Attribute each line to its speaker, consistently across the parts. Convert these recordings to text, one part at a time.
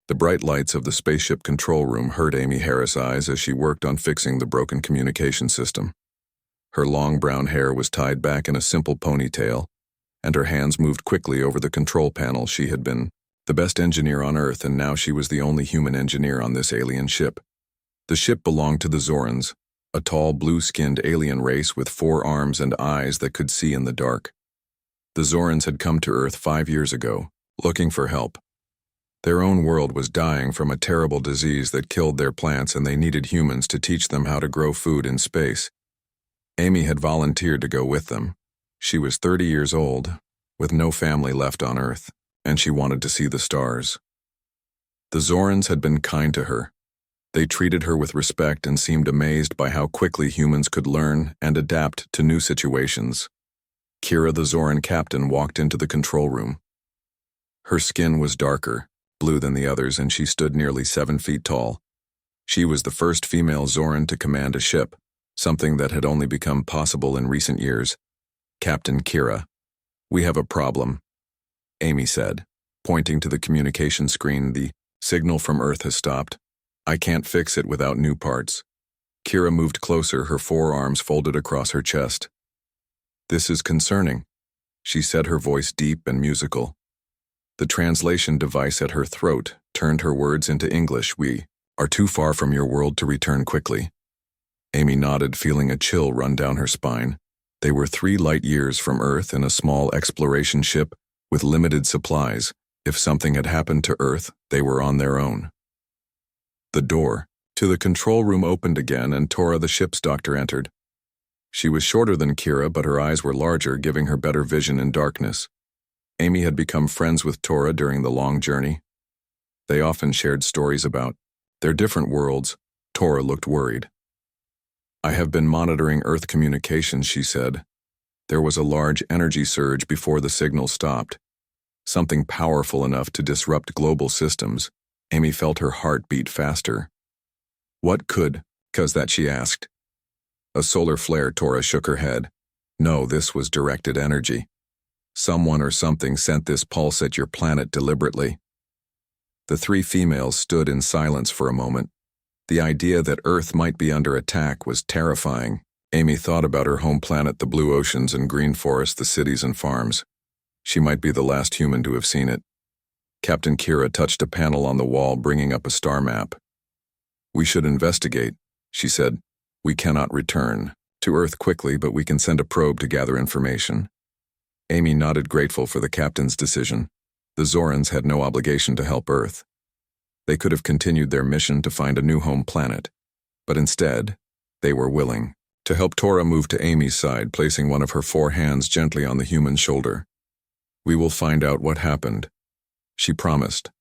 Speaker 1: The bright lights of the spaceship control room hurt Amy Harris' eyes as she worked on fixing the broken communication system. Her long brown hair was tied back in a simple ponytail, and her hands moved quickly over the control panel. She had been the best engineer on Earth, and now she was the only human engineer on this alien ship. The ship belonged to the Zorans, a tall, blue-skinned alien race with 4 arms and eyes that could see in the dark. The Zorans had come to Earth 5 years ago, looking for help. Their own world was dying from a terrible disease that killed their plants, and they needed humans to teach them how to grow food in space. Amy had volunteered to go with them. She was 30 years old, with no family left on Earth, and she wanted to see the stars. The Zorans had been kind to her. They treated her with respect and seemed amazed by how quickly humans could learn and adapt to new situations. Kira, the Zoran captain, walked into the control room. Her skin was darker, blue than the others, and she stood nearly 7 feet tall. She was the first female Zoran to command a ship, something that had only become possible in recent years. "Captain Kira, we have a problem," Amy said, pointing to the communication screen. "The signal from Earth has stopped. I can't fix it without new parts." Kira moved closer, her 4 arms folded across her chest. "This is concerning," she said, her voice deep and musical. The translation device at her throat turned her words into English. "We are too far from your world to return quickly." Amy nodded, feeling a chill run down her spine. They were 3 light years from Earth in a small exploration ship with limited supplies. If something had happened to Earth, they were on their own. The door to the control room opened again, and Tora, the ship's doctor, entered. She was shorter than Kira, but her eyes were larger, giving her better vision in darkness. Amy had become friends with Tora during the long journey. They often shared stories about their different worlds. Tora looked worried. "I have been monitoring Earth communications," she said. There was a large energy surge before the signal stopped. Something powerful enough to disrupt global systems. Amy felt her heart beat faster. "What could cause that?" she asked. "A solar flare." Tora shook her head. "No, this was directed energy. Someone or something sent this pulse at your planet deliberately." The 3 females stood in silence for a moment. The idea that Earth might be under attack was terrifying. Amy thought about her home planet, the blue oceans and green forests, the cities and farms. She might be the last human to have seen it. Captain Kira touched a panel on the wall, bringing up a star map. "We should investigate," she said. "We cannot return to Earth quickly, but we can send a probe to gather information." Amy nodded, grateful for the captain's decision. The Zorans had no obligation to help Earth. They could have continued their mission to find a new home planet, but instead, they were willing to help. Tora moved to Amy's side, placing one of her 4 hands gently on the human's shoulder. "We will find out what happened," she promised.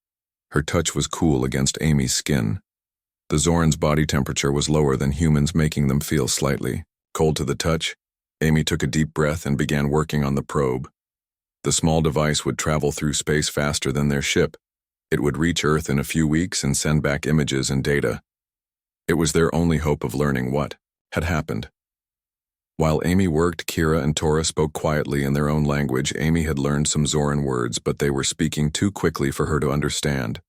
Speaker 1: Her touch was cool against Amy's skin. The Zoran's body temperature was lower than humans, making them feel slightly cold to the touch. Amy took a deep breath and began working on the probe. The small device would travel through space faster than their ship. It would reach Earth in a few weeks and send back images and data. It was their only hope of learning what had happened. While Amy worked, Kira and Tora spoke quietly in their own language. Amy had learned some Zoran words, but they were speaking too quickly for her to understand.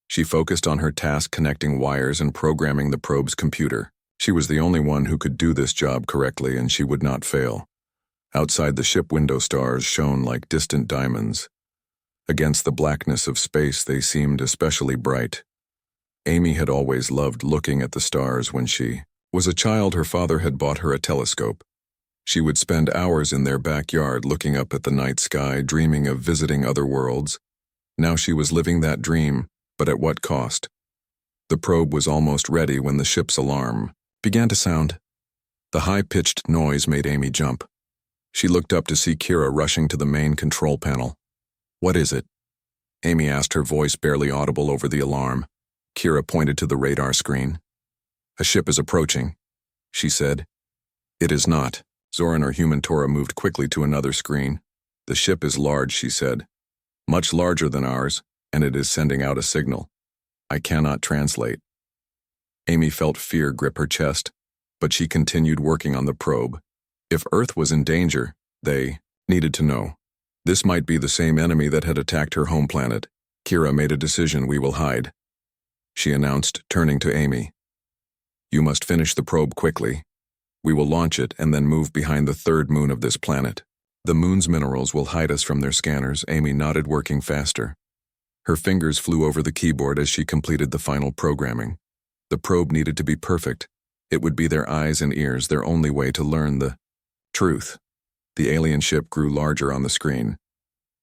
Speaker 1: She focused on her task, connecting wires and programming the probe's computer. She was the only one who could do this job correctly, and she would not fail. Outside the ship window, stars shone like distant diamonds. Against the blackness of space, they seemed especially bright. Amy had always loved looking at the stars. When she was a child, her father had bought her a telescope. She would spend hours in their backyard looking up at the night sky, dreaming of visiting other worlds. Now she was living that dream, but at what cost? The probe was almost ready when the ship's alarm began to sound. The high-pitched noise made Amy jump. She looked up to see Kira rushing to the main control panel. "What is it?" Amy asked, her voice barely audible over the alarm. Kira pointed to the radar screen. "A ship is approaching," she said. "It is not." Zoran or human. Tora moved quickly to another screen. "The ship is large," she said. "Much larger than ours, and it is sending out a signal. I cannot translate." Amy felt fear grip her chest, but she continued working on the probe. If Earth was in danger, they needed to know. This might be the same enemy that had attacked her home planet. Kira made a decision. We will hide, she announced, turning to Amy. You must finish the probe quickly. We will launch it and then move behind the third moon of this planet. The moon's minerals will hide us from their scanners. Amy nodded, working faster. Her fingers flew over the keyboard as she completed the final programming. The probe needed to be perfect. It would be their eyes and ears, their only way to learn the truth. The alien ship grew larger on the screen.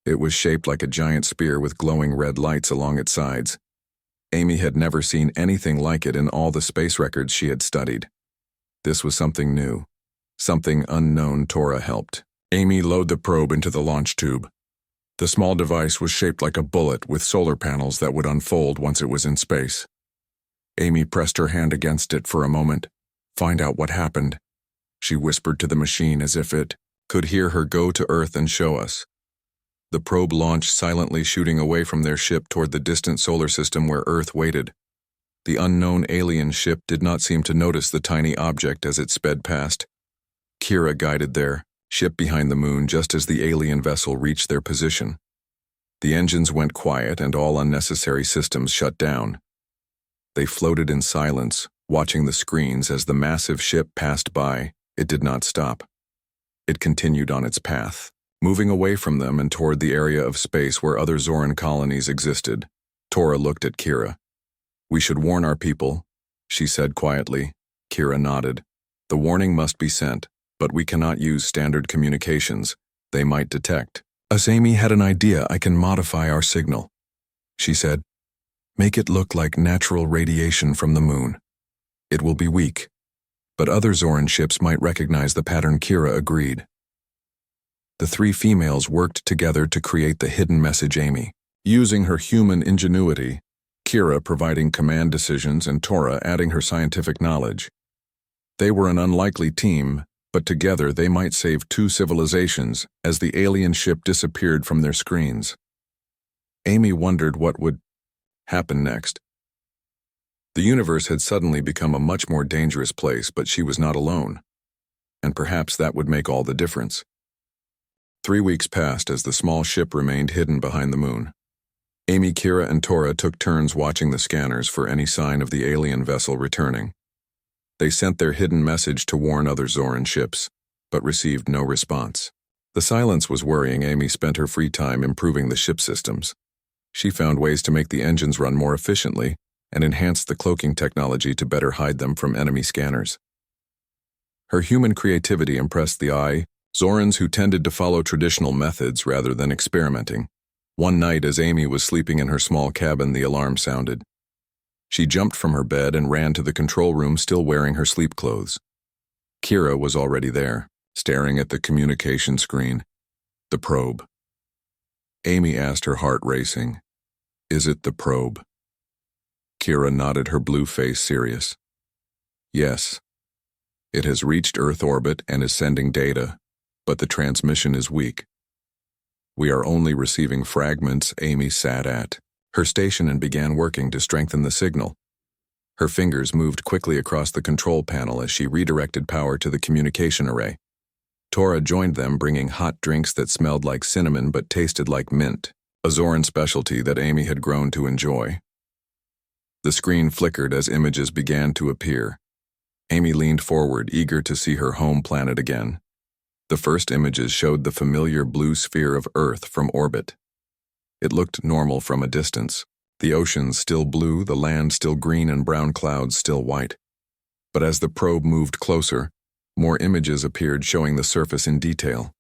Speaker 1: It was shaped like a giant spear with glowing red lights along its sides. Amy had never seen anything like it in all the space records she had studied. This was something new, something unknown. Tora helped Amy load the probe into the launch tube. The small device was shaped like a bullet with solar panels that would unfold once it was in space. Amy pressed her hand against it for a moment. Find out what happened, she whispered to the machine as if it could hear her. Go to Earth and show us. The probe launched silently, shooting away from their ship toward the distant solar system where Earth waited. The unknown alien ship did not seem to notice the tiny object as it sped past. Kira guided their ship behind the moon just as the alien vessel reached their position. The engines went quiet and all unnecessary systems shut down. They floated in silence, watching the screens as the massive ship passed by. It did not stop. It continued on its path, moving away from them and toward the area of space where other Zoran colonies existed. Tora looked at Kira. We should warn our people, she said quietly. Kira nodded. The warning must be sent, but we cannot use standard communications. They might detect us. Amy had an idea. I can modify our signal, she said. Make it look like natural radiation from the moon. It will be weak, but other Zoran ships might recognize the pattern. Kira agreed. The three females worked together to create the hidden message. Amy using her human ingenuity, Kira providing command decisions, and Tora adding her scientific knowledge. They were an unlikely team, but together they might save two civilizations as the alien ship disappeared from their screens. Amy wondered what would happen next. The universe had suddenly become a much more dangerous place, but she was not alone. And perhaps that would make all the difference. 3 weeks passed as the small ship remained hidden behind the moon. Amy, Kira, and Tora took turns watching the scanners for any sign of the alien vessel returning. They sent their hidden message to warn other Zoran ships, but received no response. The silence was worrying. Amy spent her free time improving the ship systems. She found ways to make the engines run more efficiently and enhanced the cloaking technology to better hide them from enemy scanners. Her human creativity impressed the eye, Zorans who tended to follow traditional methods rather than experimenting. One night, as Amy was sleeping in her small cabin, the alarm sounded. She jumped from her bed and ran to the control room, still wearing her sleep clothes. Kira was already there, staring at the communication screen. The probe. Amy asked, her heart racing. Is it the probe? Kira nodded, her blue face serious. Yes. It has reached Earth orbit and is sending data, but the transmission is weak. We are only receiving fragments. Amy sat at her station and began working to strengthen the signal. Her fingers moved quickly across the control panel as she redirected power to the communication array. Tora joined them, bringing hot drinks that smelled like cinnamon but tasted like mint, a Zoran specialty that Amy had grown to enjoy. The screen flickered as images began to appear. Amy leaned forward, eager to see her home planet again. The first images showed the familiar blue sphere of Earth from orbit. It looked normal from a distance. The oceans still blue, the land still green, and brown clouds still white. But as the probe moved closer, more images appeared showing the surface in detail.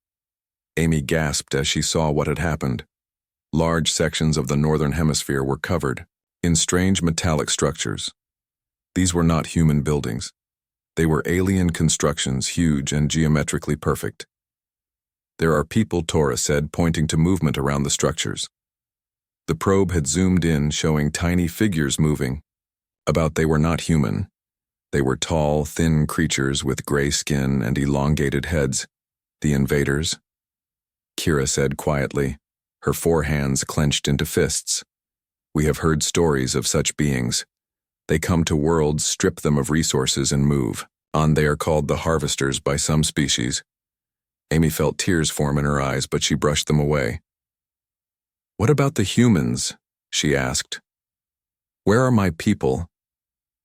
Speaker 1: Amy gasped as she saw what had happened. Large sections of the northern hemisphere were covered in strange metallic structures. These were not human buildings. They were alien constructions, huge and geometrically perfect. There are people, Tora said, pointing to movement around the structures. The probe had zoomed in, showing tiny figures moving. They were not human. They were tall, thin creatures with gray skin and elongated heads. The invaders? Kira said quietly, her 4 hands clenched into fists. We have heard stories of such beings. They come to worlds, strip them of resources, and move on. They are called the harvesters by some species. Amy felt tears form in her eyes, but she brushed them away. What about the humans? she asked. "Where are my people?"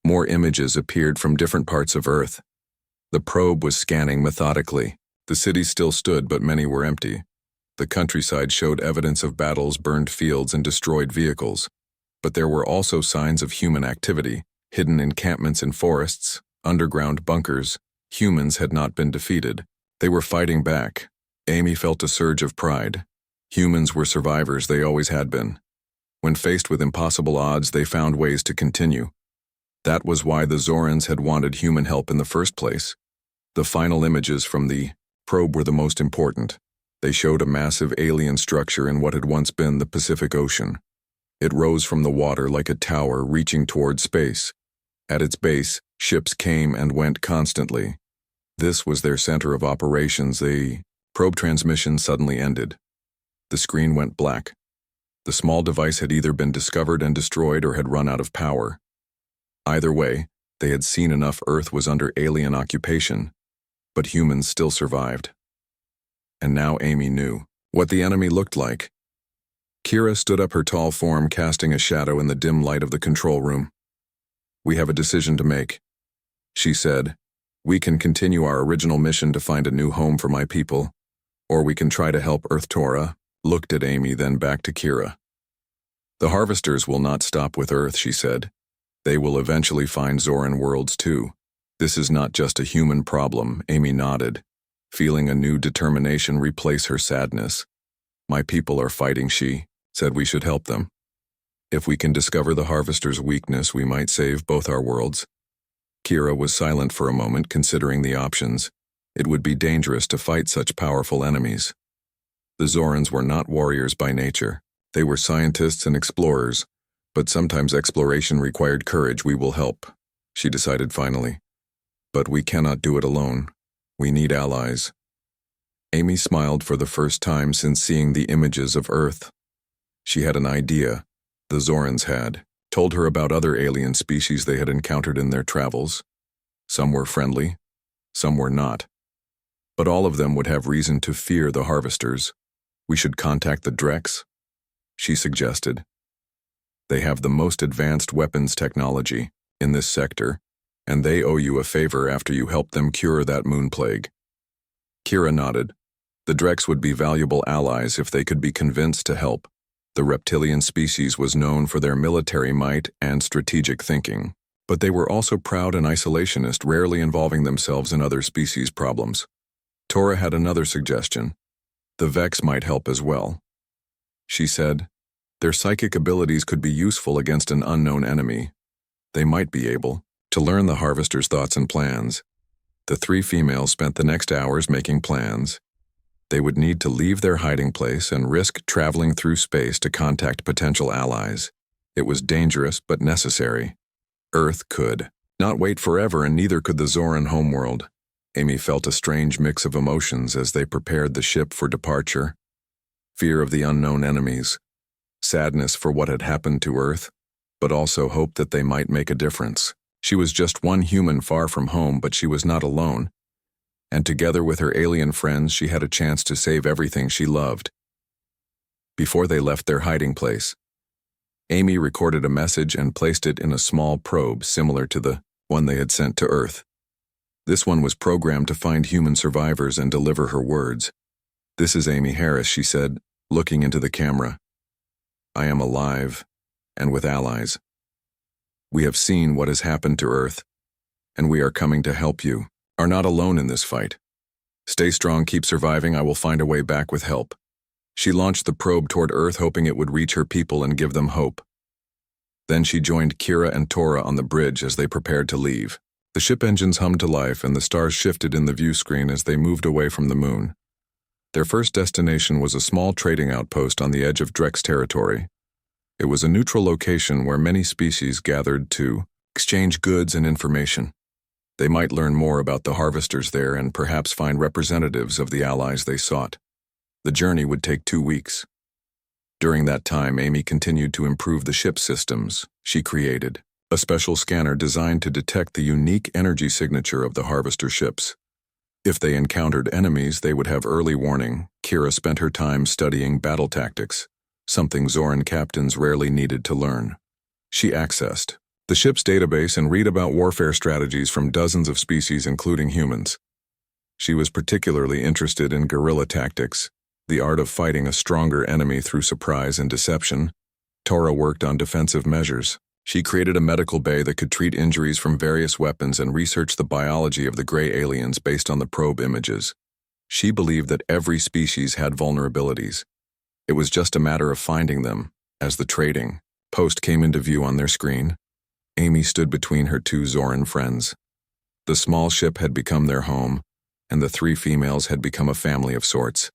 Speaker 1: More images appeared from different parts of Earth. The probe was scanning methodically. The cities still stood, but many were empty. The countryside showed evidence of battles, burned fields, and destroyed vehicles. But there were also signs of human activity, hidden encampments in forests, underground bunkers. Humans had not been defeated. They were fighting back. Amy felt a surge of pride. Humans were survivors, they always had been. When faced with impossible odds, they found ways to continue. That was why the Zorans had wanted human help in the first place. The final images from the probe were the most important. They showed a massive alien structure in what had once been the Pacific Ocean. It rose from the water like a tower reaching toward space. At its base, ships came and went constantly. This was their center of operations. The probe transmission suddenly ended. The screen went black. The small device had either been discovered and destroyed or had run out of power. Either way, they had seen enough. Earth was under alien occupation, but humans still survived. And now Amy knew what the enemy looked like. Kira stood up, her tall form casting a shadow in the dim light of the control room. "We have a decision to make," she said. "We can continue our original mission to find a new home for my people, or we can try to help Earth." Tora looked at Amy, then back to Kira. "The harvesters will not stop with Earth," she said. "They will eventually find Zoran worlds too. This is not just a human problem." Amy nodded, feeling a new determination replace her sadness. "My people are fighting," she said. "We should help them. If we can discover the harvester's weakness, we might save both our worlds." Kira was silent for a moment, considering the options. It would be dangerous to fight such powerful enemies. The Zorans were not warriors by nature. They were scientists and explorers, but sometimes exploration required courage. "We will help," she decided finally. "But we cannot do it alone. We need allies." Amy smiled for the first time since seeing the images of Earth. She had an idea. The Zorans had told her about other alien species they had encountered in their travels. Some were friendly, some were not. But all of them would have reason to fear the harvesters. "We should contact the Drex," she suggested. "They have the most advanced weapons technology in this sector, and they owe you a favor after you helped them cure that moon plague." Kira nodded. The Drex would be valuable allies if they could be convinced to help. The reptilian species was known for their military might and strategic thinking, but they were also proud and isolationist, rarely involving themselves in other species' problems. Tora had another suggestion. The Vex might help as well. She said, "Their psychic abilities could be useful against an unknown enemy. They might be able to learn the harvester's thoughts and plans." The three females spent the next hours making plans. They would need to leave their hiding place and risk traveling through space to contact potential allies. It was dangerous but necessary. Earth could not wait forever, and neither could the Zoran homeworld. Amy felt a strange mix of emotions as they prepared the ship for departure. Fear of the unknown enemies, sadness for what had happened to Earth, but also hope that they might make a difference. She was just one human far from home, but she was not alone. And together with her alien friends, she had a chance to save everything she loved. Before they left their hiding place, Amy recorded a message and placed it in a small probe similar to the one they had sent to Earth. This one was programmed to find human survivors and deliver her words. "This is Amy Harris," she said, looking into the camera. "I am alive, and with allies. We have seen what has happened to Earth, and we are coming to help you. Are not alone in this fight. Stay strong, keep surviving. I will find a way back with help." She launched the probe toward Earth, hoping it would reach her people and give them hope. Then she joined Kira and Tora on the bridge as they prepared to leave. The ship engines hummed to life, and the stars shifted in the view screen as they moved away from the moon. Their first destination was a small trading outpost on the edge of Drex territory. It was a neutral location where many species gathered to exchange goods and information. They might learn more about the harvesters there and perhaps find representatives of the allies they sought. The journey would take 2 weeks. During that time, Amy continued to improve the ship systems she created, a special scanner designed to detect the unique energy signature of the harvester ships. If they encountered enemies, they would have early warning. Kira spent her time studying battle tactics, something Zoran captains rarely needed to learn. She accessed the ship's database and read about warfare strategies from dozens of species including humans. She was particularly interested in guerrilla tactics, the art of fighting a stronger enemy through surprise and deception. Tora worked on defensive measures. She created a medical bay that could treat injuries from various weapons and researched the biology of the gray aliens based on the probe images. She believed that every species had vulnerabilities. It was just a matter of finding them. As the trading post came into view on their screen, Amy stood between her two Zoran friends. The small ship had become their home, and the three females had become a family of sorts,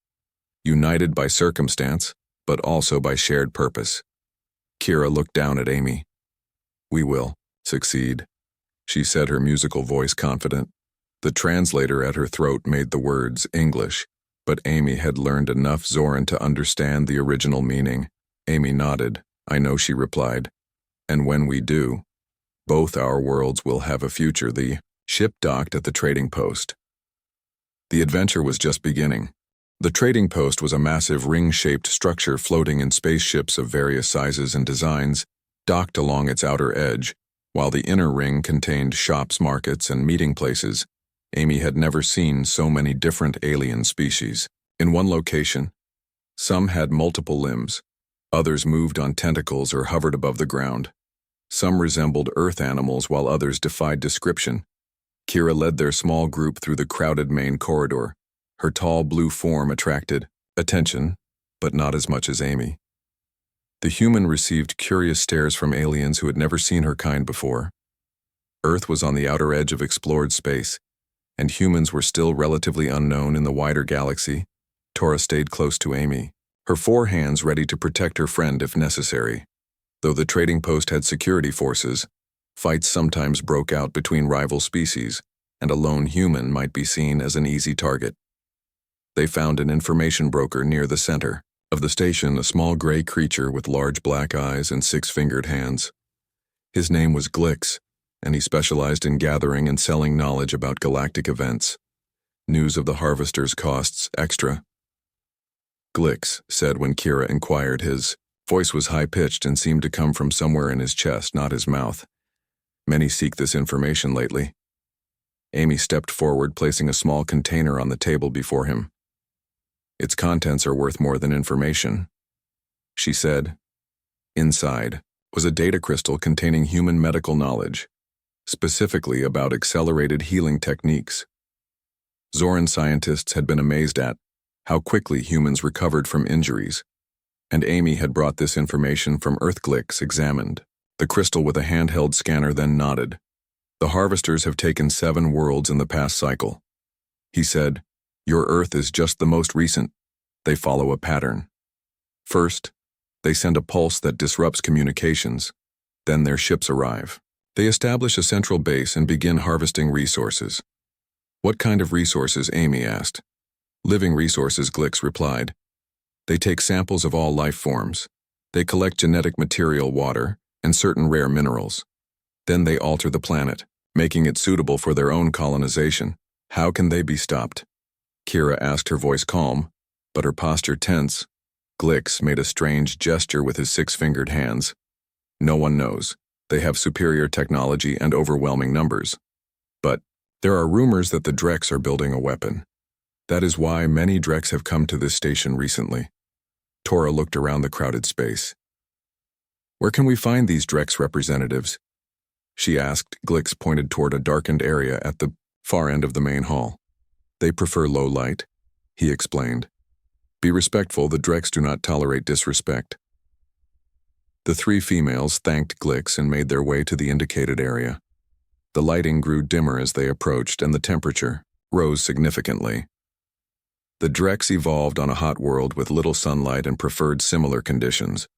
Speaker 1: united by circumstance, but also by shared purpose. Kira looked down at Amy. "We will succeed," she said, her musical voice confident. The translator at her throat made the words English, but Amy had learned enough Zoran to understand the original meaning. Amy nodded. "I know," she replied. "And when we do, both our worlds will have a future." The ship docked at the trading post. The adventure was just beginning. The trading post was a massive ring-shaped structure floating in spaceships of various sizes and designs, docked along its outer edge, while the inner ring contained shops, markets, and meeting places. Amy had never seen so many different alien species. In one location, some had multiple limbs, others moved on tentacles or hovered above the ground. Some resembled earth animals while others defied description. Kira led their small group through the crowded main corridor. Her tall blue form attracted attention, but not as much as Amy. The human received curious stares from aliens who had never seen her kind before. Earth was on the outer edge of explored space, and humans were still relatively unknown in the wider galaxy. Tora stayed close to Amy, her four hands ready to protect her friend if necessary. Though the trading post had security forces, fights sometimes broke out between rival species, and a lone human might be seen as an easy target. They found an information broker near the center of the station, a small gray creature with large black eyes and six-fingered hands. His name was Glix, and he specialized in gathering and selling knowledge about galactic events. News of the harvesters costs extra. Glix said when Kira inquired. His voice was high-pitched and seemed to come from somewhere in his chest, not his mouth. "Many seek this information lately." Amy stepped forward, placing a small container on the table before him. "Its contents are worth more than information," she said. Inside was a data crystal containing human medical knowledge, specifically about accelerated healing techniques. Zoran scientists had been amazed at how quickly humans recovered from injuries, and Amy had brought this information from Earth. Glix examined the crystal with a handheld scanner, then nodded. "The harvesters have taken 7 worlds in the past cycle," he said. "Your Earth is just the most recent. They follow a pattern. First, they send a pulse that disrupts communications. Then their ships arrive. They establish a central base and begin harvesting resources." "What kind of resources?" Amy asked. "Living resources," Glix replied. "They take samples of all life forms. They collect genetic material, water, and certain rare minerals. Then they alter the planet, making it suitable for their own colonization. How can they be stopped?" Kira asked, her voice calm, but her posture tense. Glix made a strange gesture with his 6-fingered hands. "No one knows. They have superior technology and overwhelming numbers. But there are rumors that the Drex are building a weapon. That is why many Drex have come to this station recently." Tora looked around the crowded space. "Where can we find these Drex representatives?" she asked. Glix pointed toward a darkened area at the far end of the main hall. "They prefer low light," he explained. "Be respectful. The Drex do not tolerate disrespect." The 3 females thanked Glix and made their way to the indicated area. The lighting grew dimmer as they approached, and the temperature rose significantly. The Drex evolved on a hot world with little sunlight and preferred similar conditions.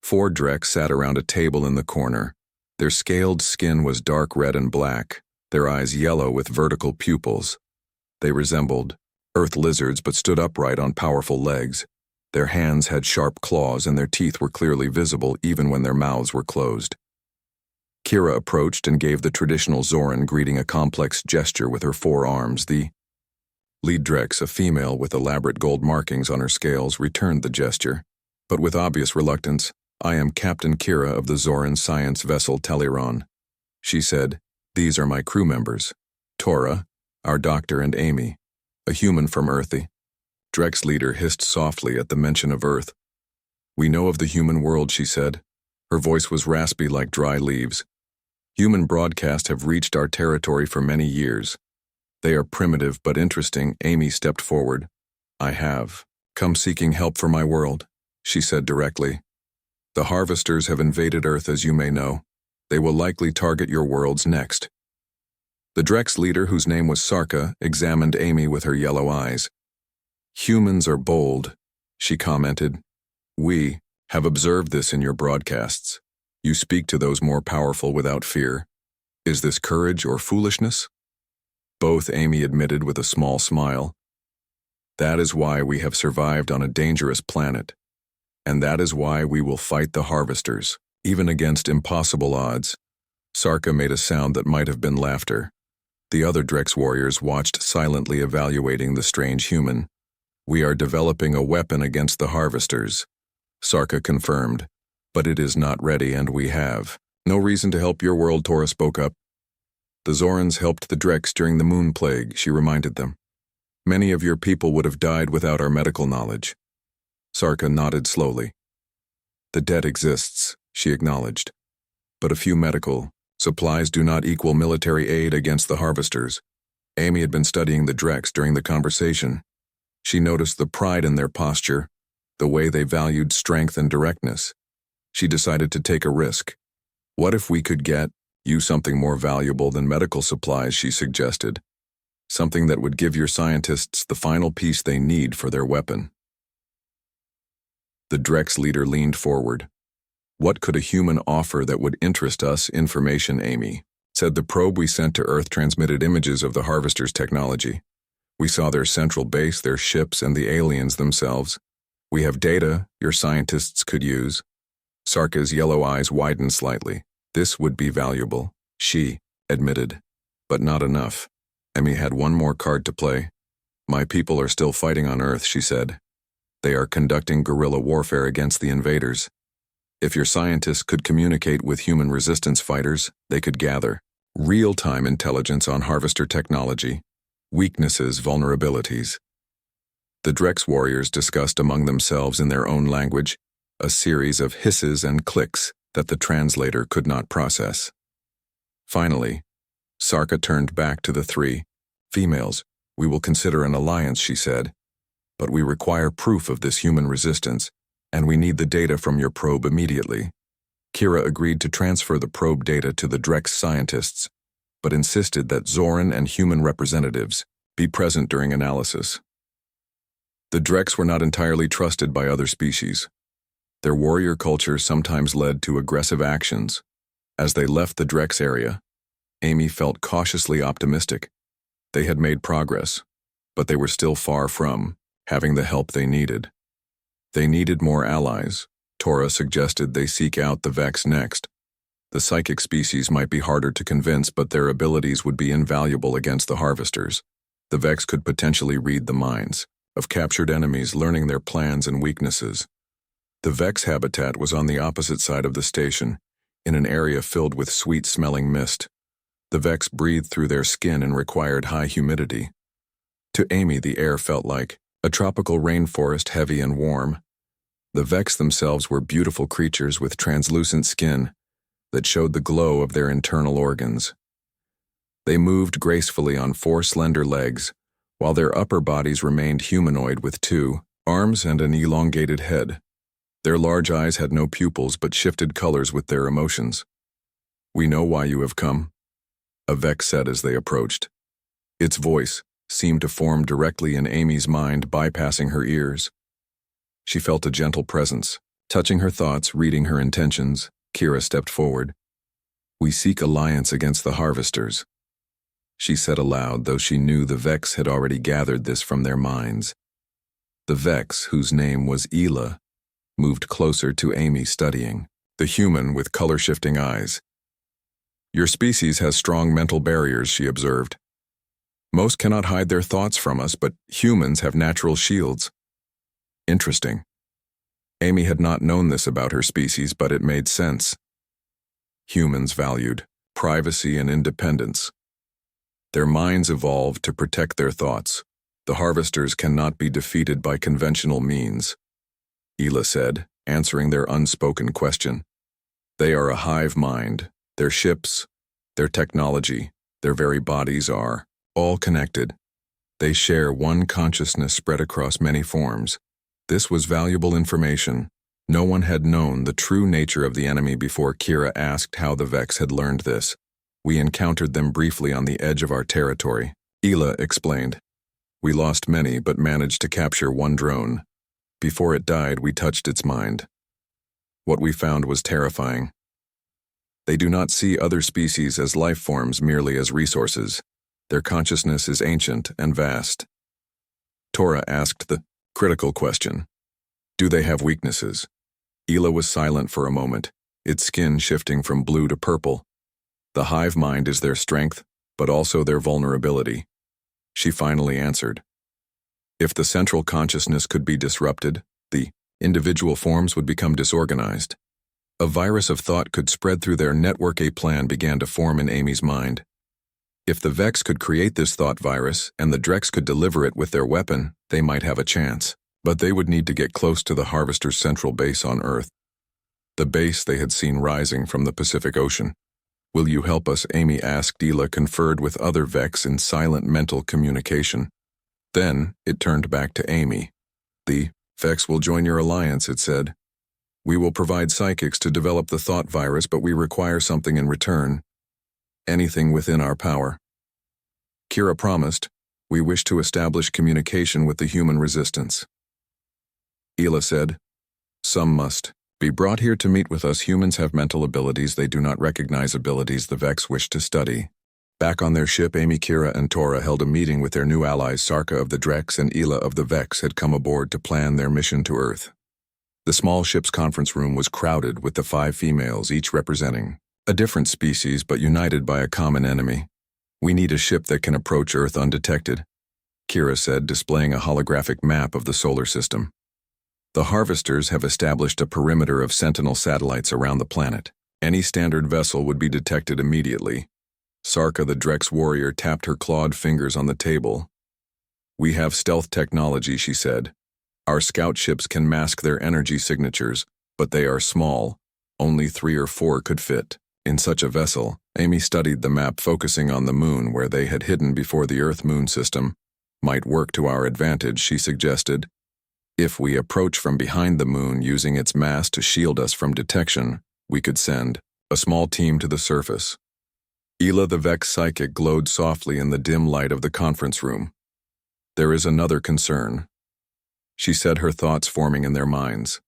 Speaker 1: 4 Drex sat around a table in the corner. Their scaled skin was dark red and black, their eyes yellow with vertical pupils. They resembled earth lizards but stood upright on powerful legs. Their hands had sharp claws and their teeth were clearly visible even when their mouths were closed. Kira approached and gave the traditional Zoran greeting, a complex gesture with her 4 arms. The lead Drex, a female with elaborate gold markings on her scales, returned the gesture. but with obvious reluctance. "I am Captain Kira of the Zoran science vessel Teleron," she said. "These are my crew members. Tora, our doctor, and Amy, a human from Earthy." Drex leader hissed softly at the mention of Earth. "We know of the human world," she said. Her voice was raspy like dry leaves. "Human broadcasts have reached our territory for many years. They are primitive but interesting." Amy stepped forward. "I have come seeking help for my world," she said directly. "The harvesters have invaded Earth, as you may know. They will likely target your worlds next." The Drex leader, whose name was Sarka, examined Amy with her yellow eyes. "Humans are bold," she commented. "We have observed this in your broadcasts. You speak to those more powerful without fear. Is this courage or foolishness?" "Both," Amy admitted with a small smile. "That is why we have survived on a dangerous planet. And that is why we will fight the harvesters, even against impossible odds." Sarka made a sound that might have been laughter. The other Drex warriors watched, silently evaluating the strange human. "We are developing a weapon against the harvesters," Sarka confirmed. "But it is not ready, and we have no reason to help your world," Tora spoke up. "The Zorans helped the Drex during the moon plague," she reminded them. "Many of your people would have died without our medical knowledge." Sarka nodded slowly. "The debt exists," she acknowledged. "But a few medical supplies do not equal military aid against the harvesters." Amy had been studying the Drex during the conversation. She noticed the pride in their posture, the way they valued strength and directness. She decided to take a risk. "What if we could get you something more valuable than medical supplies?" she suggested. "Something that would give your scientists the final piece they need for their weapon." The Drex leader leaned forward. "What could a human offer that would interest us?" "Information," Amy said. "The probe we sent to Earth transmitted images of the Harvester's technology. We saw their central base, their ships, and the aliens themselves. We have data your scientists could use." Sarka's yellow eyes widened slightly. "This would be valuable," she admitted. "But not enough." Amy had one more card to play. "My people are still fighting on Earth," she said. "They are conducting guerrilla warfare against the invaders. If your scientists could communicate with human resistance fighters, they could gather real-time intelligence on harvester technology, weaknesses, vulnerabilities." The Drex warriors discussed among themselves in their own language, a series of hisses and clicks that the translator could not process. Finally, Sarka turned back to the three. "Females, we will consider an alliance," she said. "But we require proof of this human resistance, and we need the data from your probe immediately." Kira agreed to transfer the probe data to the Drex scientists, but insisted that Zoran and human representatives be present during analysis. The Drex were not entirely trusted by other species. Their warrior culture sometimes led to aggressive actions. As they left the Drex area, Amy felt cautiously optimistic. They had made progress, but they were still far from having the help they needed. They needed more allies. Tora suggested they seek out the Vex next. The psychic species might be harder to convince, but their abilities would be invaluable against the harvesters. The Vex could potentially read the minds of captured enemies, learning their plans and weaknesses. The Vex habitat was on the opposite side of the station, in an area filled with sweet-smelling mist. The Vex breathed through their skin and required high humidity. To Amy, the air felt like a tropical rainforest, heavy and warm. The Vex themselves were beautiful creatures with translucent skin that showed the glow of their internal organs. They moved gracefully on 4 slender legs, while their upper bodies remained humanoid with 2 arms and an elongated head. Their large eyes had no pupils but shifted colors with their emotions. "We know why you have come," a Vex said as they approached. Its voice seemed to form directly in Amy's mind, bypassing her ears. She felt a gentle presence, touching her thoughts, reading her intentions. Kira stepped forward. "We seek alliance against the harvesters," she said aloud, though she knew the Vex had already gathered this from their minds. The Vex, whose name was Ela, moved closer to Amy, studying the human with color-shifting eyes. "Your species has strong mental barriers," she observed. "Most cannot hide their thoughts from us, but humans have natural shields." "Interesting." Amy had not known this about her species, but it made sense. Humans valued privacy and independence. Their minds evolved to protect their thoughts. The harvesters cannot be defeated by conventional means, Ela said, answering their unspoken question. They are a hive mind. Their ships, their technology, their very bodies are all connected. They share one consciousness spread across many forms. This was valuable information. No one had known the true nature of the enemy before Kira asked how the Vex had learned this. We encountered them briefly on the edge of our territory, Ela explained. We lost many but managed to capture one drone. Before it died, we touched its mind. What we found was terrifying. They do not see other species as life forms, merely as resources. Their consciousness is ancient and vast. Tora asked the critical question. Do they have weaknesses? Ela was silent for a moment, its skin shifting from blue to purple. The hive mind is their strength, but also their vulnerability. She finally answered. If the central consciousness could be disrupted, the individual forms would become disorganized. A virus of thought could spread through their network. A plan began to form in Amy's mind. If the Vex could create this thought virus and the Drex could deliver it with their weapon, they might have a chance. But they would need to get close to the Harvester's central base on Earth. The base they had seen rising from the Pacific Ocean. Will you help us? Amy asked. Ela conferred with other Vex in silent mental communication. Then it turned back to Amy. The Vex will join your alliance, it said. We will provide psychics to develop the thought virus, but we require something in return. Anything within our power. Kira promised. We wish to establish communication with the human resistance. Ela said, some must be brought here to meet with us. Humans have mental abilities. They do not recognize abilities the Vex wish to study. Back on their ship, Amy, Kira, and Tora held a meeting with their new allies. Sarka of the Drex and Ela of the Vex had come aboard to plan their mission to Earth. The small ship's conference room was crowded with the 5 females, each representing a different species but united by a common enemy. We need a ship that can approach Earth undetected, Kira said, displaying a holographic map of the solar system. The Harvesters have established a perimeter of sentinel satellites around the planet. Any standard vessel would be detected immediately. Sarka the Drex warrior tapped her clawed fingers on the table. We have stealth technology, she said. Our scout ships can mask their energy signatures, but they are small. Only 3 or 4 could fit in such a vessel. Amy studied the map, focusing on the moon where they had hidden before the Earth-Moon system. Might work to our advantage, she suggested. If we approach from behind the moon using its mass to shield us from detection, we could send a small team to the surface. Ela the Vex psychic glowed softly in the dim light of the conference room. There is another concern. She said, her thoughts forming in their minds.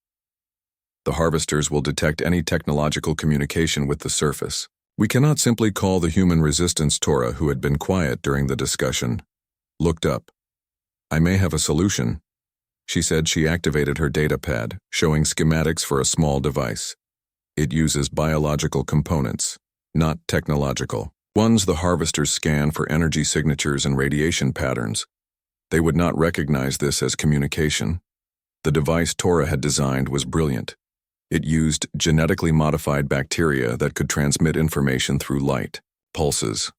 Speaker 1: The Harvesters will detect any technological communication with the surface. We cannot simply call the human resistance. Tora, who had been quiet during the discussion, looked up. I may have a solution. She said. She activated her data pad, showing schematics for a small device. It uses biological components, not technological ones. The Harvesters scan for energy signatures and radiation patterns. They would not recognize this as communication. The device Tora had designed was brilliant. It used genetically modified bacteria that could transmit information through light pulses.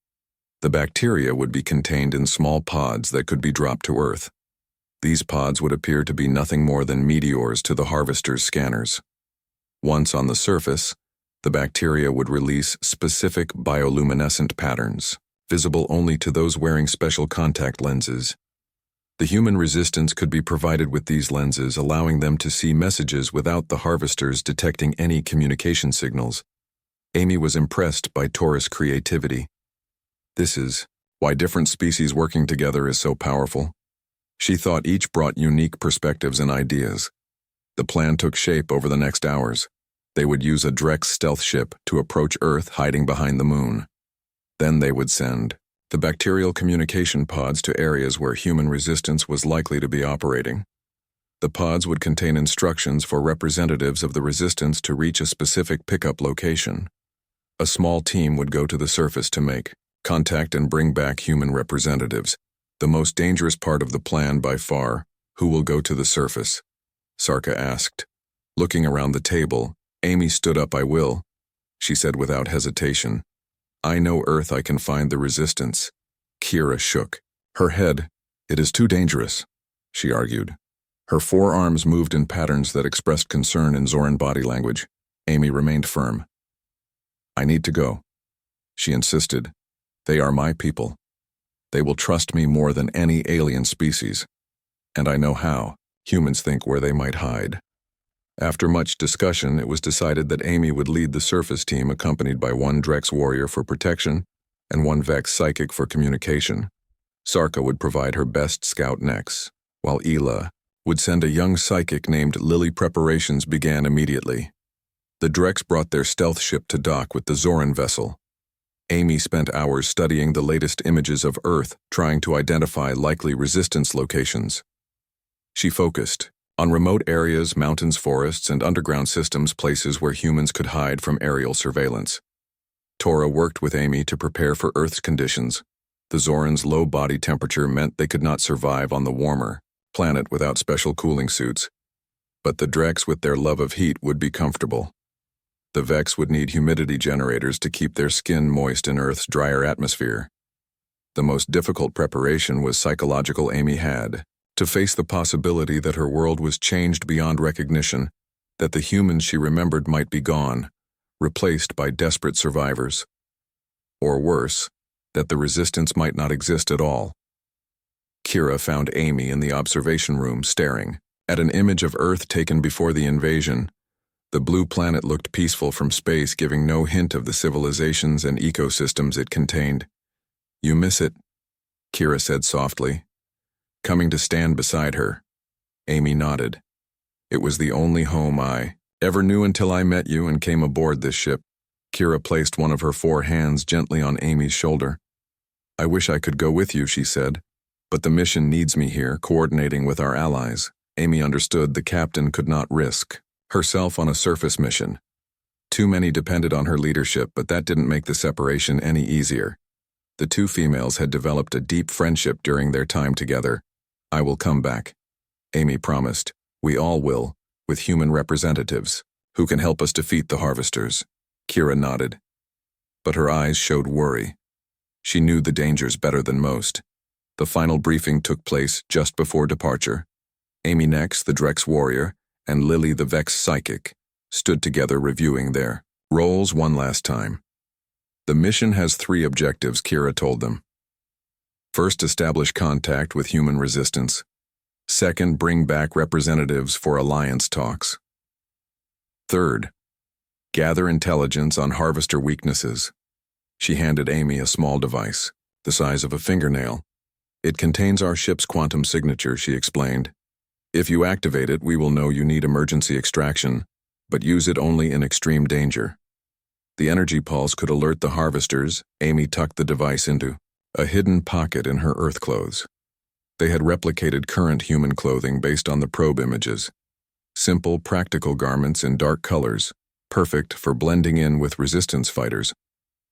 Speaker 1: The bacteria would be contained in small pods that could be dropped to Earth. These pods would appear to be nothing more than meteors to the Harvesters' scanners. Once on the surface, the bacteria would release specific bioluminescent patterns, visible only to those wearing special contact lenses. The human resistance could be provided with these lenses, allowing them to see messages without the Harvesters detecting any communication signals. Amy was impressed by Tora's creativity. This is why different species working together is so powerful. She thought each brought unique perspectives and ideas. The plan took shape over the next hours. They would use a Drex stealth ship to approach Earth hiding behind the moon. Then they would send the bacterial communication pods to areas where human resistance was likely to be operating. The pods would contain instructions for representatives of the resistance to reach a specific pickup location. A small team would go to the surface to make contact and bring back human representatives. The most dangerous part of the plan by far. Who will go to the surface? Sarka asked. Looking around the table, Amy stood up. "I will," she said without hesitation. "I know Earth. I can find the resistance." Kira shook her head. "It is too dangerous," she argued. Her forearms moved in patterns that expressed concern in Zoran body language. Amy remained firm. "I need to go," she insisted. "They are my people. They will trust me more than any alien species. And I know how. Humans think where they might hide." After much discussion, it was decided that Amy would lead the surface team, accompanied by one Drex warrior for protection and one Vex psychic for communication. Sarka would provide her best scout Nex, while Ela would send a young psychic named Lily. Preparations began immediately. The Drex brought their stealth ship to dock with the Zoran vessel. Amy spent hours studying the latest images of Earth, trying to identify likely resistance locations. She focused on remote areas, mountains, forests, and underground systems, places where humans could hide from aerial surveillance. Tora worked with Amy to prepare for Earth's conditions. The Zorans' low body temperature meant they could not survive on the warmer planet without special cooling suits. But the Drex, with their love of heat, would be comfortable. The Vex would need humidity generators to keep their skin moist in Earth's drier atmosphere. The most difficult preparation was psychological. Amy had to face the possibility that her world was changed beyond recognition, that the humans she remembered might be gone, replaced by desperate survivors. Or worse, that the resistance might not exist at all. Kira found Amy in the observation room, staring at an image of Earth taken before the invasion. The blue planet looked peaceful from space, giving no hint of the civilizations and ecosystems it contained. "You miss it," Kira said softly, coming to stand beside her. Amy nodded. "It was the only home I ever knew until I met you and came aboard this ship." Kira placed one of her 4 hands gently on Amy's shoulder. "I wish I could go with you," she said, "but the mission needs me here, coordinating with our allies." Amy understood the captain could not risk herself on a surface mission. Too many depended on her leadership, but that didn't make the separation any easier. The 2 females had developed a deep friendship during their time together. "I will come back," Amy promised. "We all will, with human representatives, who can help us defeat the Harvesters." Kira nodded, but her eyes showed worry. She knew the dangers better than most. The final briefing took place just before departure. Amy Nex, the Drex warrior, and Lily, the Vex psychic, stood together reviewing their roles one last time. "The mission has 3 objectives," Kira told them. "First, establish contact with human resistance. Second, bring back representatives for alliance talks. Third, gather intelligence on Harvester weaknesses." She handed Amy a small device, the size of a fingernail. "It contains our ship's quantum signature," she explained. "If you activate it, we will know you need emergency extraction, but use it only in extreme danger." The energy pulse could alert the Harvesters. Amy tucked the device into a hidden pocket in her Earth clothes. They had replicated current human clothing based on the probe images. Simple, practical garments in dark colors, perfect for blending in with resistance fighters.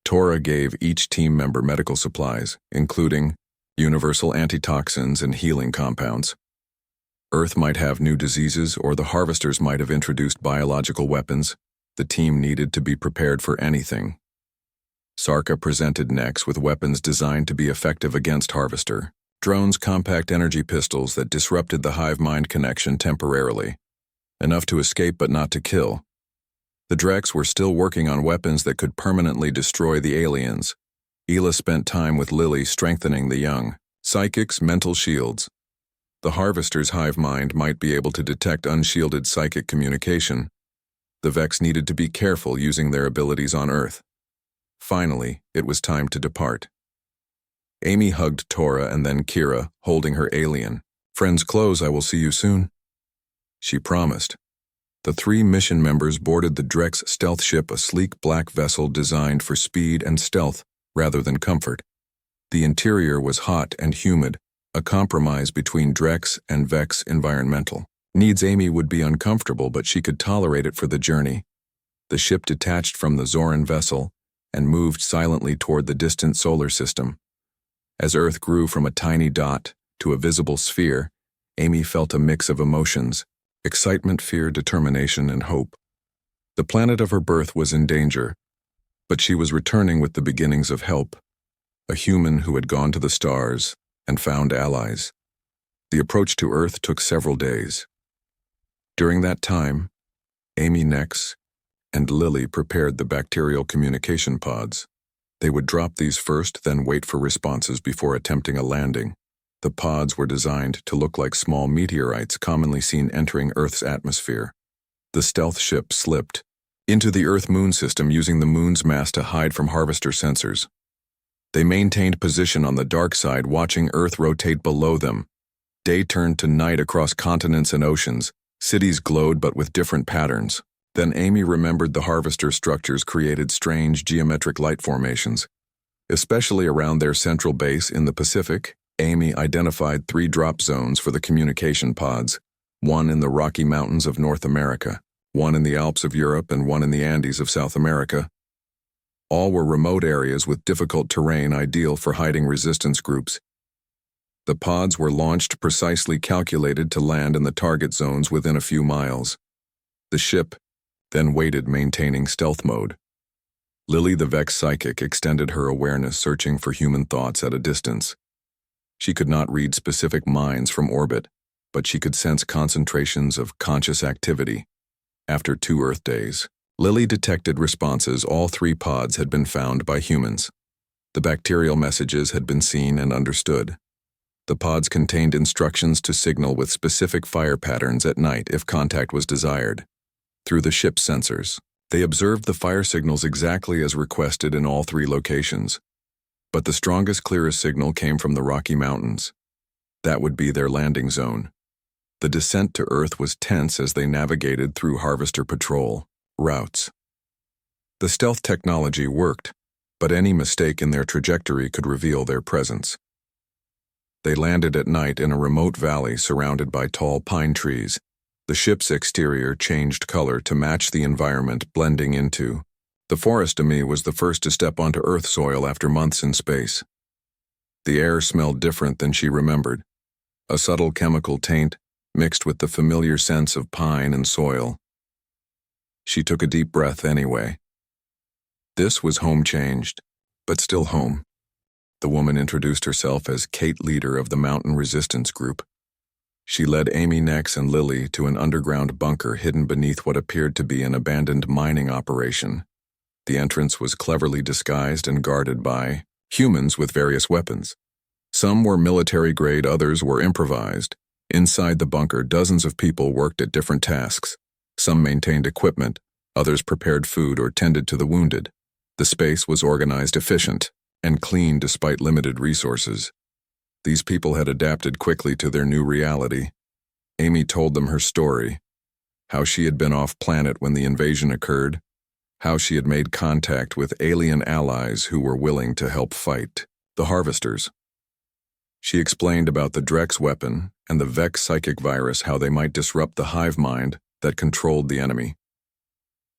Speaker 1: Tora gave each team member medical supplies, including universal antitoxins and healing compounds. Earth might have new diseases, or the Harvesters might have introduced biological weapons. The team needed to be prepared for anything. Sarka presented Nex with weapons designed to be effective against Harvester drones, compact energy pistols that disrupted the hive-mind connection temporarily, enough to escape but not to kill. The Drex were still working on weapons that could permanently destroy the aliens. Ela spent time with Lily, strengthening the young psychic's mental shields. The Harvester's hive mind might be able to detect unshielded psychic communication. The Vex needed to be careful using their abilities on Earth. Finally, it was time to depart. Amy hugged Tora and then Kira, holding her alien friend's clothes. "I will see you soon," she promised. The 3 mission members boarded the Drex stealth ship, a sleek black vessel designed for speed and stealth rather than comfort. The interior was hot and humid, a compromise between Drex and Vex environmental needs. Amy would be uncomfortable, but she could tolerate it for the journey. The ship detached from the Zoran vessel and moved silently toward the distant solar system. As Earth grew from a tiny dot to a visible sphere, Amy felt a mix of emotions: Excitement, fear, determination, and hope. The planet of her birth was in danger, but she was returning with the beginnings of help, a human who had gone to the stars and found allies. The approach to Earth took several days. During that time, Amy Nex and Lily prepared the bacterial communication pods. They would drop these first, then wait for responses before attempting a landing. The pods were designed to look like small meteorites commonly seen entering Earth's atmosphere. The stealth ship slipped into the Earth-Moon system using the Moon's mass to hide from harvester sensors. They maintained position on the dark side, watching Earth rotate below them. Day turned to night across continents and oceans. Cities glowed but with different patterns. Then Amy remembered the harvester structures created strange geometric light formations. Especially around their central base in the Pacific, Amy identified 3 drop zones for the communication pods, one in the Rocky Mountains of North America, one in the Alps of Europe, and one in the Andes of South America. All were remote areas with difficult terrain ideal for hiding resistance groups. The pods were launched precisely calculated to land in the target zones within a few miles. The ship then waited, maintaining stealth mode. Lily the Vex psychic extended her awareness, searching for human thoughts at a distance. She could not read specific minds from orbit, but she could sense concentrations of conscious activity. After 2 Earth days, Lily detected responses. All 3 pods had been found by humans. The bacterial messages had been seen and understood. The pods contained instructions to signal with specific fire patterns at night if contact was desired. Through the ship's sensors, they observed the fire signals exactly as requested in all 3 locations. But the strongest, clearest signal came from the Rocky Mountains. That would be their landing zone. The descent to Earth was tense as they navigated through harvester patrol routes. The stealth technology worked, but any mistake in their trajectory could reveal their presence. They landed at night in a remote valley surrounded by tall pine trees. The ship's exterior changed color to match the environment, blending into. The forest Amy was the first to step onto Earth soil after months in space. The air smelled different than she remembered. A subtle chemical taint mixed with the familiar sense of pine and soil. She took a deep breath anyway. This was home changed, but still home. The woman introduced herself as Kate, leader of the Mountain Resistance Group. She led Amy Nex and Lily to an underground bunker hidden beneath what appeared to be an abandoned mining operation. The entrance was cleverly disguised and guarded by humans with various weapons. Some were military-grade, others were improvised. Inside the bunker, dozens of people worked at different tasks. Some maintained equipment, others prepared food or tended to the wounded. The space was organized, efficient, and clean despite limited resources. These people had adapted quickly to their new reality. Amy told them her story, how she had been off-planet when the invasion occurred, how she had made contact with alien allies who were willing to help fight the harvesters. She explained about the Drex weapon and the Vex psychic virus, how they might disrupt the hive mind that controlled the enemy.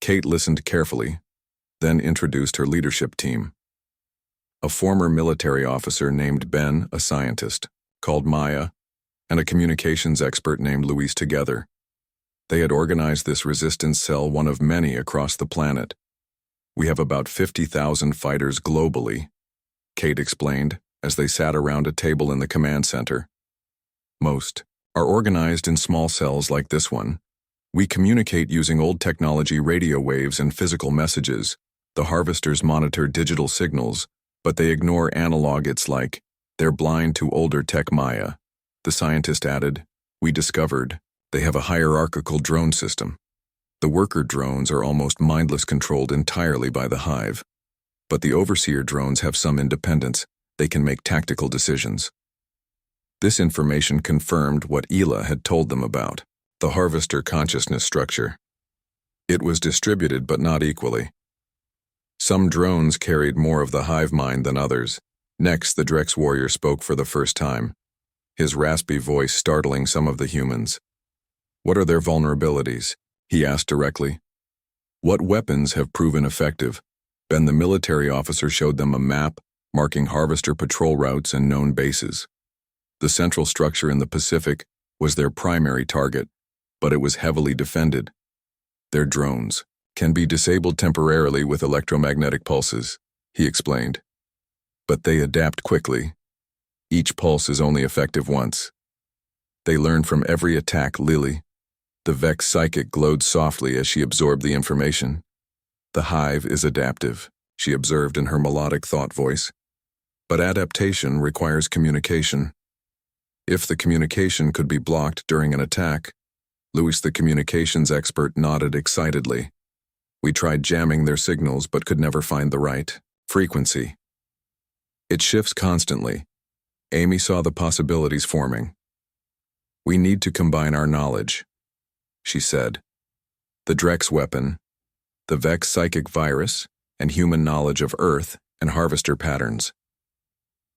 Speaker 1: Kate listened carefully, then introduced her leadership team. A former military officer named Ben, a scientist called Maya, and a communications expert named Luis together. They had organized this resistance cell, one of many across the planet. We have about 50,000 fighters globally, Kate explained as they sat around a table in the command center. Most are organized in small cells like this one. We communicate using old technology, radio waves, and physical messages. The harvesters monitor digital signals, but they ignore analog. It's like they're blind to older tech. Maya, the scientist, added, we discovered they have a hierarchical drone system. The worker drones are almost mindless, controlled entirely by the hive. But the overseer drones have some independence. They can make tactical decisions. This information confirmed what Ela had told them about the harvester consciousness structure. It was distributed but not equally. Some drones carried more of the hive mind than others. Next, the Drex warrior spoke for the first time, his raspy voice startling some of the humans. What are their vulnerabilities? He asked directly. What weapons have proven effective? Ben, the military officer, showed them a map marking harvester patrol routes and known bases. The central structure in the Pacific was their primary target. but it was heavily defended. Their drones can be disabled temporarily with electromagnetic pulses, he explained. But they adapt quickly. Each pulse is only effective once. They learn from every attack. Lily, the Vex psychic, glowed softly as she absorbed the information. The hive is adaptive, she observed in her melodic thought voice. But adaptation requires communication. If the communication could be blocked during an attack, Louis, the communications expert, nodded excitedly. We tried jamming their signals but could never find the right frequency. It shifts constantly. Amy saw the possibilities forming. We need to combine our knowledge, she said. The Drex weapon, the Vex psychic virus, and human knowledge of Earth and harvester patterns.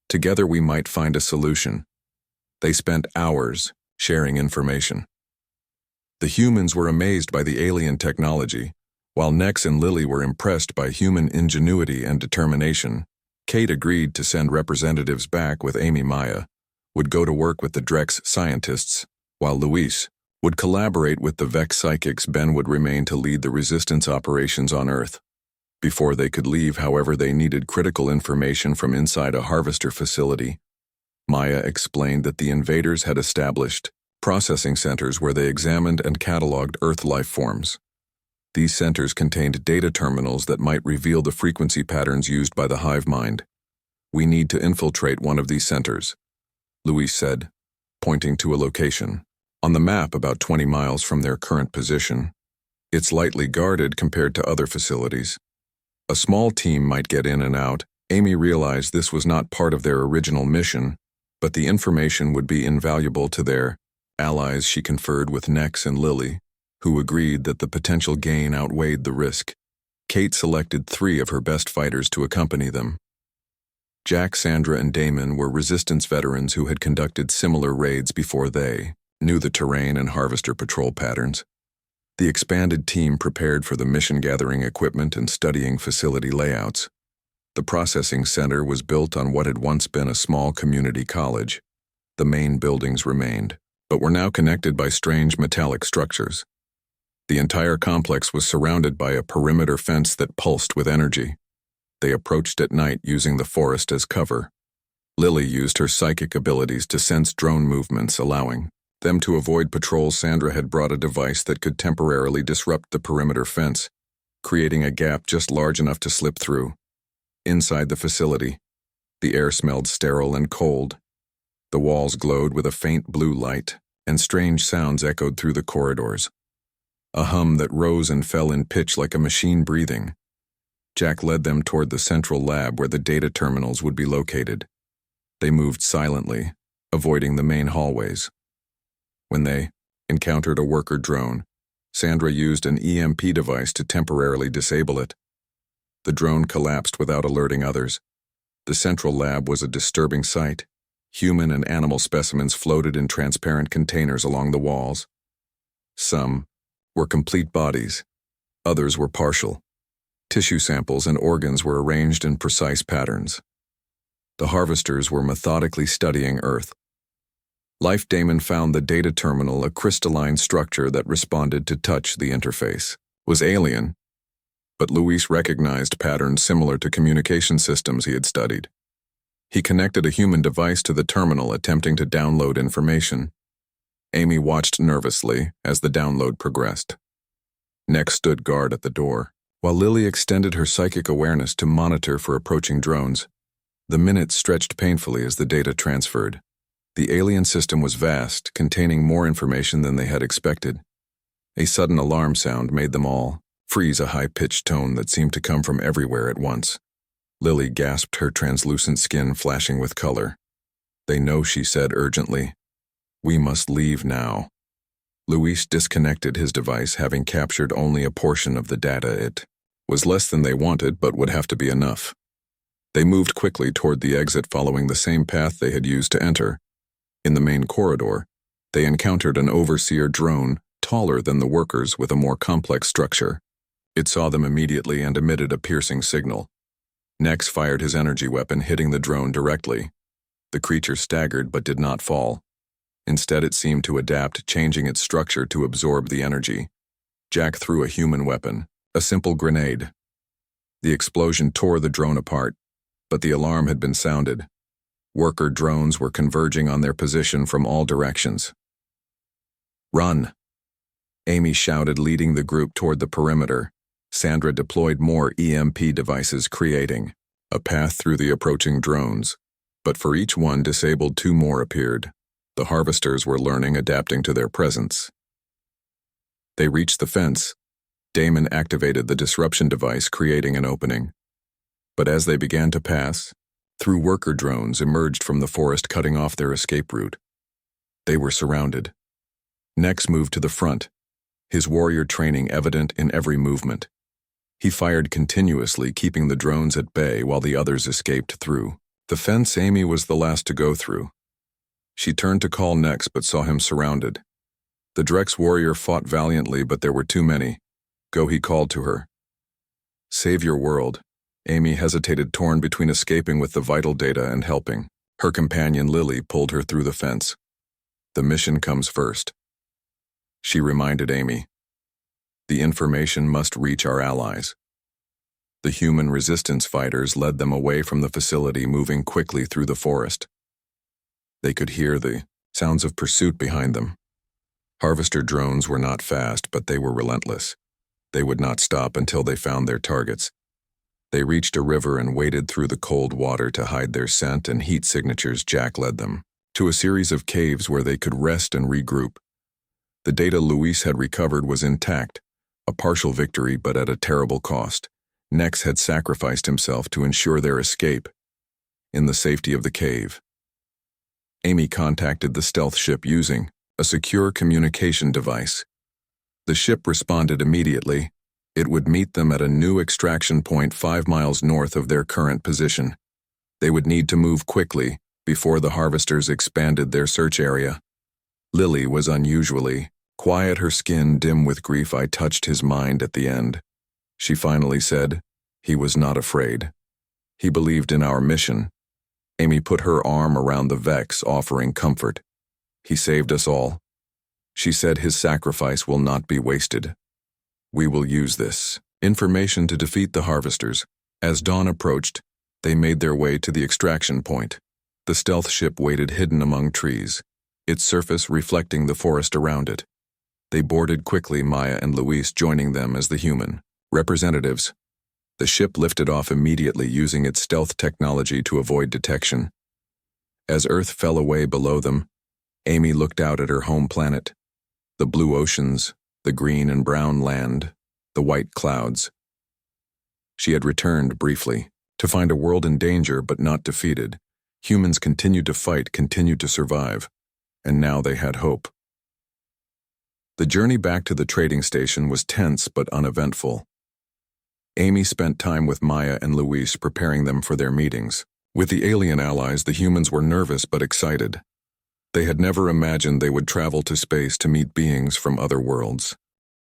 Speaker 1: Together we might find a solution. They spent hours sharing information. The humans were amazed by the alien technology, while Nex and Lily were impressed by human ingenuity and determination. Kate agreed to send representatives back with Amy. Maya would go to work with the Drex scientists, while Luis would collaborate with the Vex psychics. Ben would remain to lead the resistance operations on Earth. Before they could leave, however, they needed critical information from inside a harvester facility. Maya explained that the invaders had established processing centers where they examined and cataloged Earth life forms. These centers contained data terminals that might reveal the frequency patterns used by the hive mind. We need to infiltrate one of these centers, Luis said, pointing to a location on the map about 20 miles from their current position. It's lightly guarded compared to other facilities. A small team might get in and out. Amy realized this was not part of their original mission, but the information would be invaluable to their allies. She conferred with Nex and Lily, who agreed that the potential gain outweighed the risk. Kate selected 3 of her best fighters to accompany them. Jack, Sandra, and Damon were resistance veterans who had conducted similar raids before. They knew the terrain and harvester patrol patterns. The expanded team prepared for the mission, gathering equipment and studying facility layouts. The processing center was built on what had once been a small community college. The main buildings remained, but were now connected by strange metallic structures. The entire complex was surrounded by a perimeter fence that pulsed with energy. They approached at night using the forest as cover. Lily used her psychic abilities to sense drone movements, allowing them to avoid patrols. Sandra had brought a device that could temporarily disrupt the perimeter fence, creating a gap just large enough to slip through. Inside the facility, the air smelled sterile and cold. The walls glowed with a faint blue light, and strange sounds echoed through the corridors. A hum that rose and fell in pitch like a machine breathing. Jack led them toward the central lab where the data terminals would be located. They moved silently, avoiding the main hallways. When they encountered a worker drone, Sandra used an EMP device to temporarily disable it. The drone collapsed without alerting others. The central lab was a disturbing sight. Human and animal specimens floated in transparent containers along the walls. Some were complete bodies, others were partial. Tissue samples and organs were arranged in precise patterns. The harvesters were methodically studying Earth. Life. Damon found the data terminal, a crystalline structure that responded to touch. The interface was alien, but Luis recognized patterns similar to communication systems he had studied. He connected a human device to the terminal, attempting to download information. Amy watched nervously as the download progressed. Nex stood guard at the door, while Lily extended her psychic awareness to monitor for approaching drones. The minutes stretched painfully as the data transferred. The alien system was vast, containing more information than they had expected. A sudden alarm sound made them all freeze, a high-pitched tone that seemed to come from everywhere at once. Lily gasped, her translucent skin flashing with color. "They know," she said urgently. "We must leave now." Luis disconnected his device, having captured only a portion of the data. It was less than they wanted, but would have to be enough. They moved quickly toward the exit, following the same path they had used to enter. In the main corridor, they encountered an overseer drone, taller than the workers with a more complex structure. It saw them immediately and emitted a piercing signal. Nex fired his energy weapon, hitting the drone directly. The creature staggered but did not fall. Instead, it seemed to adapt, changing its structure to absorb the energy. Jack threw a human weapon, a simple grenade. The explosion tore the drone apart, but the alarm had been sounded. Worker drones were converging on their position from all directions. "Run!" Amy shouted, leading the group toward the perimeter. Sandra deployed more EMP devices, creating a path through the approaching drones. But for each one disabled, two more appeared. The harvesters were learning, adapting to their presence. They reached the fence. Damon activated the disruption device, creating an opening. But as they began to pass, through worker drones emerged from the forest, cutting off their escape route. They were surrounded. Nex moved to the front, his warrior training evident in every movement. He fired continuously, keeping the drones at bay while the others escaped through the fence. Amy was the last to go through. She turned to call Nex, but saw him surrounded. The Drex warrior fought valiantly, but there were too many. "Go," he called to her. "Save your world." Amy hesitated, torn between escaping with the vital data and helping. Her companion Lily pulled her through the fence. "The mission comes first," she reminded Amy. "The information must reach our allies." The human resistance fighters led them away from the facility, moving quickly through the forest. They could hear the sounds of pursuit behind them. Harvester drones were not fast, but they were relentless. They would not stop until they found their targets. They reached a river and waded through the cold water to hide their scent and heat signatures. Jack led them to a series of caves where they could rest and regroup. The data Luis had recovered was intact, a partial victory, but at a terrible cost. Nex had sacrificed himself to ensure their escape. In the safety of the cave, Amy contacted the stealth ship using a secure communication device. The ship responded immediately. It would meet them at a new extraction point 5 miles north of their current position. They would need to move quickly before the harvesters expanded their search area. Lily was unusually quiet, her skin dim with grief. I touched his mind at the end. She finally said, "He was not afraid. He believed in our mission." Amy put her arm around the Vex, offering comfort. "He saved us all." She said, "His sacrifice will not be wasted. We will use this information to defeat the harvesters." As dawn approached, they made their way to the extraction point. The stealth ship waited hidden among trees, its surface reflecting the forest around it. They boarded quickly, Maya and Luis joining them as the human representatives. The ship lifted off immediately, using its stealth technology to avoid detection. As Earth fell away below them, Amy looked out at her home planet. The blue oceans, the green and brown land, the white clouds. She had returned briefly to find a world in danger but not defeated. Humans continued to fight, continued to survive, and now they had hope. The journey back to the trading station was tense but uneventful. Amy spent time with Maya and Luis, preparing them for their meetings. With the alien allies, the humans were nervous but excited. They had never imagined they would travel to space to meet beings from other worlds.